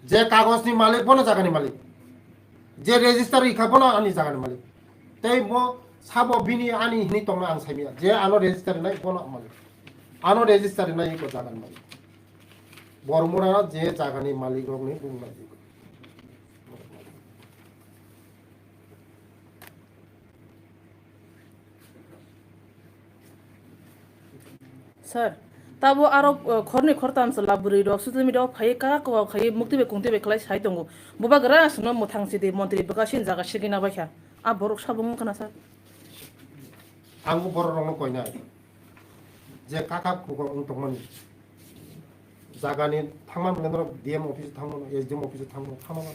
যে কাগজনি মালিক বনো জায়গানি মালিক যে রেজিস্টার ইখা বনো আনি জায়গানি মালিক তাই মো সাবো বিনি আনি হিনি তংনা আং সাইমিয়া যে আনো রেজিস্টার নাই বনো মালিক আনো রেজিস্টার নাই ইকো জায়গানি মালিক বর্মরা যে জায়গানি মালিক রকনি বুংলা স্যার তাবো আরো খরনি খরতাম সলা বুরি রক সুতমি রক ফাই কা ক খাই মুক্তি বে কুংতি বে খলাই সাই দङ ববা গরা সুনো মথাং সিদি মন্ত্রী বিকাশিন জাगा सिगिना बायखा आ बरक साबुं kana স্যার आंबो बर रंनो कयना जे काका खुगो उंतमन जागानि थांमान मेनर डीएम ऑफिस थांमोन एसडीएम ऑफिस थांमोन थांमान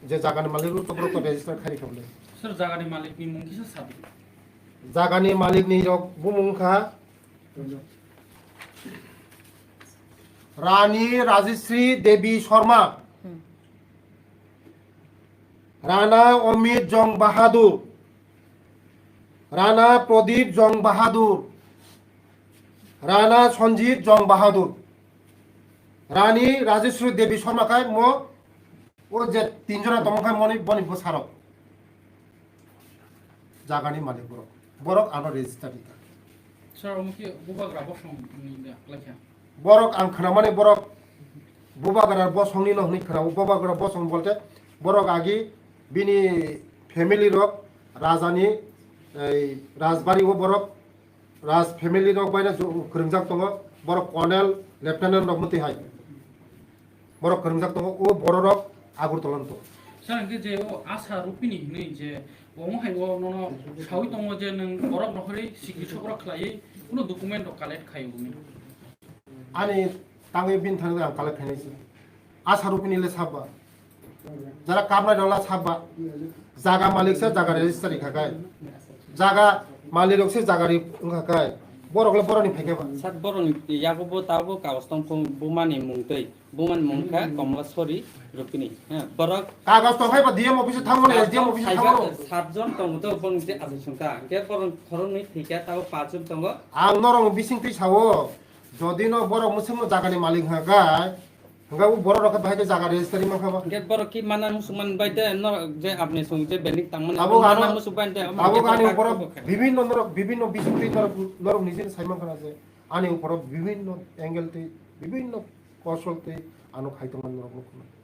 जे जागानि मालिक तो ब्रो रेजिस्टर खारि खाबले सर जागानि मालिक नि मुं किसो साबि जागानि मालिक नि रक बुमुंखा रानी राजश्री देवी शर्मा राणा अमित जंग बहादुर राणा प्रदीप जंग बहादुर राणा संजीत जंग बहादुर रानी राजेश्वरी देवी शर्मा का मो वो जे तीन जना दमखाय मनि बनि बसारक जागानि मालिक बरक आनो रेजिस्टार सर मुखि बुबाग्रा बसं नि लाखिया बरक आं खोनामाने बरक बुबाग्रा बसंनि न हनि खोना बुबाग्रा बसं बोलते बरक आगि बिनि फेमिलि रक राजानि राजबारी वो बरक राज फेमिलि रक बायना खोरोंजाक दङ बरक कर्नेल लेफ्टेनेन्ट रक मति हाय बरक खोरोंजाक दङ ओ बर रक आगरतलान दङ सर के जे ओ आशा रुपिनि नै जे ओम हाय ओ न सावि दङ जे नों बरक नखरि सिकि सकरा खलायै कुनो डकुमेन्ट कालेक्ट खायुनि आनि ताङै बिन थाङै आं कालेक्ट खायनैसि आशा रुपिनिले साबा जरा कामना डला साबा जागा मालिक से जागा रेजिस्टार खाकाय जागा मालिक से जागा रि खाकाय बरकले बरनि फायकेबा सात बरनि यागोबो ताबो कागजतम बुमानि मुंतै बुमान मुंखा कमलासरी रुपिनि बरक कागज तो फायबा डीएम ऑफिस थांगोन एसडीएम ऑफिस थांगोन सातजन दङतो बंजे आजसंका के बरन खरनि थैका ताबो पाँचजन दङ आं नरं बिसिंथि सावो जदि न बर मुसुम जागानि मालिक खाकाय हंगा वो बर रखा भाई जागा रेजिस्टार माखाबा के बरक की माना मुसलमान बायते न जे आपने संजे बेनिक तांमन आबो गानो मुसलमान आबो गानि ऊपर विभिन्न बिसिंथि नरं निजे साइमा खाना जे आनि ऊपर विभिन्न एंगल ते विभिन्न कौशल ते आनो खाइतमान नरं